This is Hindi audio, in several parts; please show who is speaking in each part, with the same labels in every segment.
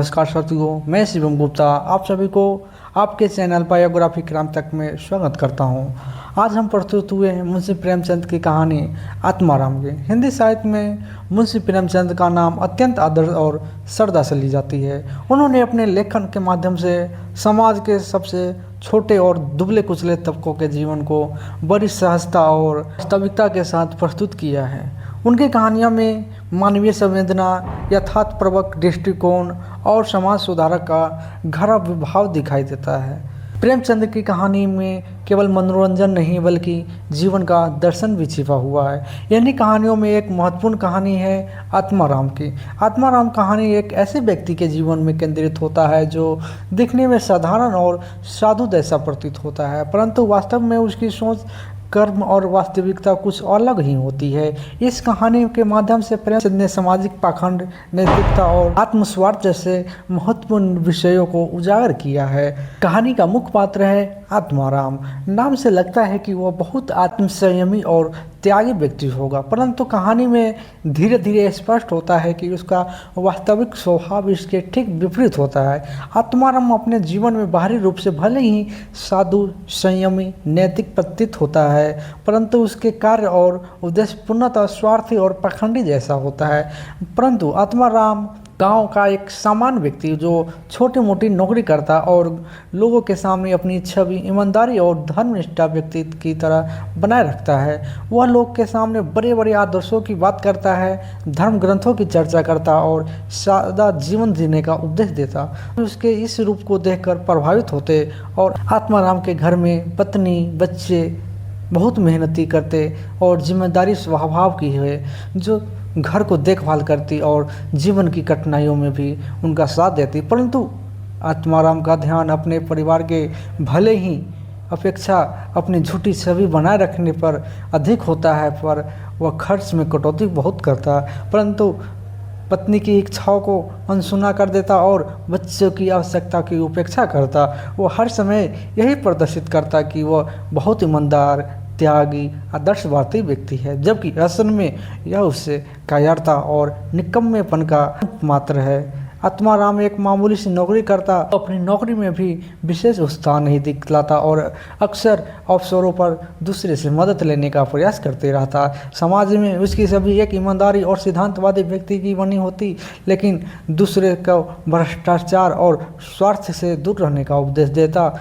Speaker 1: नमस्कार साथियों, मैं शिवम गुप्ता आप सभी को आपके चैनल बायोग्राफी क्राइम तक में स्वागत करता हूं। आज हम प्रस्तुत हुए हैं मुंशी प्रेमचंद की कहानी आत्माराम की। हिंदी साहित्य में मुंशी प्रेमचंद का नाम अत्यंत आदर और श्रद्धा से ली जाती है। उन्होंने अपने लेखन के माध्यम से समाज के सबसे छोटे और दुबले कुचले तबकों के जीवन को बड़ी सहजता और वास्तविकता के साथ प्रस्तुत किया है। उनकी कहानियों में मानवीय संवेदना, यथार्थपूर्वक दृष्टिकोण और समाज सुधारक का गहरा भाव दिखाई देता है। प्रेमचंद की कहानी में केवल मनोरंजन नहीं बल्कि जीवन का दर्शन भी छिपा हुआ है। इन्हीं कहानियों में एक महत्वपूर्ण कहानी है आत्माराम की। आत्माराम कहानी एक ऐसे व्यक्ति के जीवन में केंद्रित होता है जो दिखने में साधारण और साधु जैसा प्रतीत होता है, परंतु वास्तव में उसकी सोच, कर्म और वास्तविकता कुछ अलग ही होती है। इस कहानी के माध्यम से प्रेमचंद ने सामाजिक पाखंड, नैतिकता और आत्मस्वार्थ जैसे महत्वपूर्ण विषयों को उजागर किया है। कहानी का मुख्य पात्र है आत्माराम। नाम से लगता है कि वह बहुत आत्मसंयमी और त्यागी व्यक्ति होगा, परंतु कहानी में धीरे धीरे स्पष्ट होता है कि उसका वास्तविक स्वभाव इसके ठीक विपरीत होता है। आत्माराम अपने जीवन में बाहरी रूप से भले ही साधु, संयमी, नैतिक प्रतीत होता है, परंतु उसके कार्य और उद्देश्य पूर्णतः स्वार्थी और पाखंडी जैसा होता है। परंतु आत्माराम गांव का एक सामान्य व्यक्ति जो छोटी मोटी नौकरी करता और लोगों के सामने अपनी छवि ईमानदारी और धर्मनिष्ठा व्यक्ति की तरह बनाए रखता है। वह लोग के सामने बड़े बड़े आदर्शों की बात करता है, धर्म ग्रंथों की चर्चा करता और सादा जीवन जीने का उपदेश देता। उसके इस रूप को देखकर प्रभावित होते और आत्माराम के घर में पत्नी, बच्चे बहुत मेहनती करते और जिम्मेदारी स्वभाव की है, जो घर को देखभाल करती और जीवन की कठिनाइयों में भी उनका साथ देती। परंतु आत्माराम का ध्यान अपने परिवार के भले ही अपेक्षा अपनी झूठी छवि बनाए रखने पर अधिक होता है, पर वह खर्च में कटौती बहुत करता, परंतु पत्नी की इच्छाओं को अनसुना कर देता और बच्चों की आवश्यकता की उपेक्षा करता। वो हर समय यही प्रदर्शित करता कि वह बहुत ईमानदार, त्यागी, आदर्शवादी व्यक्ति है, जबकि असल में यह उससे कायरता और निकम्मेपन का मात्र है। आत्माराम एक मामूली सी नौकरी करता, अपनी नौकरी में भी विशेष उत्साह नहीं दिखलाता और अक्सर अवसरों पर दूसरे से मदद लेने का प्रयास करते रहता। समाज में उसकी सभी एक ईमानदारी और सिद्धांतवादी व्यक्ति की बनी होती, लेकिन दूसरे को भ्रष्टाचार और स्वार्थ से दूर रहने का उपदेश देता।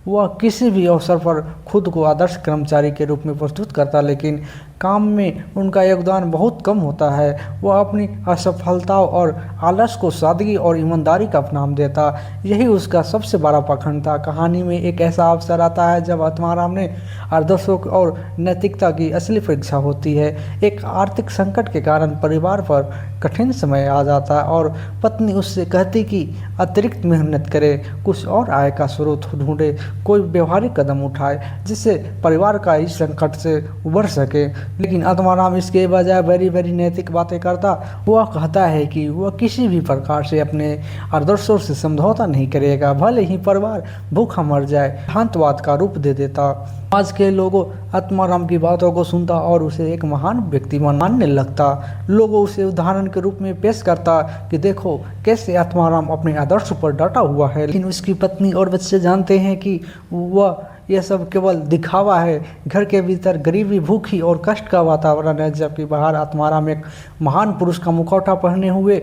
Speaker 1: वह किसी भी अवसर पर खुद को आदर्श कर्मचारी के रूप में प्रस्तुत करता, लेकिन काम में उनका योगदान बहुत कम होता है। वह अपनी असफलताओं और आलस को सादगी और ईमानदारी का नाम देता। यही उसका सबसे बड़ा पाखंड था। कहानी में एक ऐसा अवसर आता है जब आत्माराम ने आदर्शों और नैतिकता की असली परीक्षा होती है। एक आर्थिक संकट के कारण परिवार पर कठिन समय आ जाता है और पत्नी उससे कहती कि अतिरिक्त मेहनत करे, कुछ और आय का स्रोत ढूंढे, कोई व्यवहारिक कदम उठाए जिससे परिवार का इस संकट से उबर सके। लेकिन आत्माराम इसके बजाय बड़ी नैतिक बातें करता। वह कहता है कि वह किसी भी प्रकार से अपने आदर्शों से समझौता नहीं करेगा, भले ही परिवार भूखा मर जाए। सिद्धांतवाद का रूप दे देता। आज के लोगों आत्माराम की बातों को सुनता और उसे एक महान व्यक्ति मानने लगता। लोगों उसे उदाहरण के रूप में पेश करता कि देखो कैसे आत्माराम अपने आदर्श पर डटा हुआ है। लेकिन उसकी पत्नी और बच्चे जानते हैं कि वह यह सब केवल दिखावा है। घर के भीतर गरीबी, भूखी और कष्ट का वातावरण है, जबकि बाहर आत्माराम एक महान पुरुष का मुखौटा पहने हुए।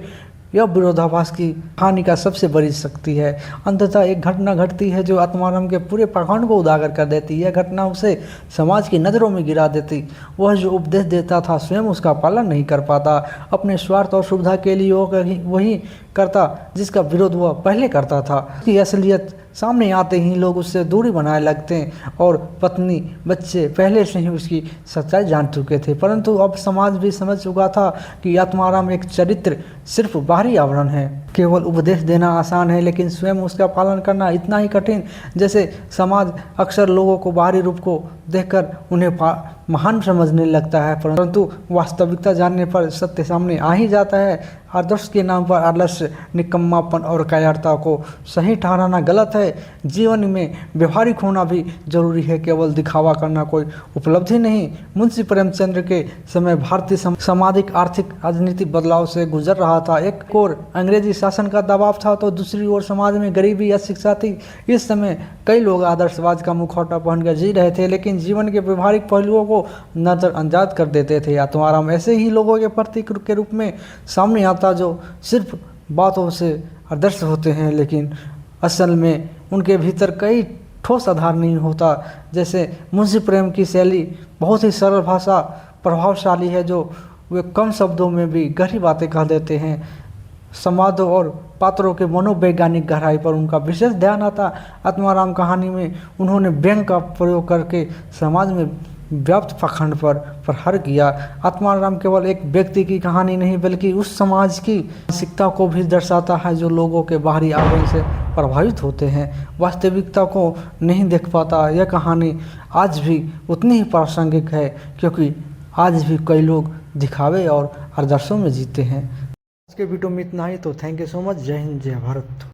Speaker 1: यह विरोधाभास की कहानी का सबसे बड़ी शक्ति है। अंततः एक घटना घटती है जो आत्माराम के पूरे पाखंड को उजागर कर देती है। यह घटना उसे समाज की नज़रों में गिरा देती। वह जो उपदेश देता था स्वयं उसका पालन नहीं कर पाता। अपने स्वार्थ और सुविधा के लिए वही करता जिसका विरोध वह पहले करता था। उसकी असलियत सामने आते ही लोग उससे दूरी बनाने लगते हैं और पत्नी, बच्चे पहले से ही उसकी सच्चाई जान चुके थे। परंतु अब समाज भी समझ चुका था कि आत्माराम एक चरित्र सिर्फ बाहरी आवरण है। केवल उपदेश देना आसान है, लेकिन स्वयं उसका पालन करना इतना ही कठिन। जैसे समाज अक्सर लोगों को बाहरी रूप को देखकर उन्हें महान समझने लगता है, परंतु वास्तविकता जानने पर सत्य सामने आ ही जाता है। आदर्श के नाम पर आलस्य, निकम्मापन और कायरता को सही ठहराना गलत है। जीवन में व्यवहारिक होना भी जरूरी है, केवल दिखावा करना कोई उपलब्धि नहीं। मुंशी प्रेमचंद के समय भारतीय सामाजिक, आर्थिक, राजनीतिक बदलाव से गुजर रहा था। एक और अंग्रेजी शासन का दबाव था तो दूसरी ओर समाज में गरीबी, अशिक्षा थी। इस समय कई लोग आदर्शवाद का मुखौटा पहनकर जी रहे थे, लेकिन जीवन के व्यवहारिक पहलुओं को नज़रअंदाज कर देते थे। आत्माराम ऐसे ही लोगों के प्रतीक के रूप में सामने आता जो सिर्फ बातों से आदर्श होते हैं, लेकिन असल में उनके भीतर कई ठोस आधार नहीं होता। जैसे मुंशी प्रेम की शैली बहुत ही सरल भाषा प्रभावशाली है, जो वे कम शब्दों में भी गहरी बातें कह देते हैं। संवादों और पात्रों के मनोवैज्ञानिक गहराई पर उनका विशेष ध्यान आता। आत्माराम कहानी में उन्होंने व्यंग का प्रयोग करके समाज में व्याप्त पाखंड पर प्रहार किया। आत्माराम केवल एक व्यक्ति की कहानी नहीं बल्कि उस समाज की मानसिकता को भी दर्शाता है जो लोगों के बाहरी आवरण से प्रभावित होते हैं, वास्तविकता को नहीं देख पाता। यह कहानी आज भी उतनी ही प्रासंगिक है, क्योंकि आज भी कई लोग दिखावे और आदर्शों में जीते हैं। आज के वीडियो में इतना ही, तो थैंक यू सो मच। जय हिंद, जय भारत।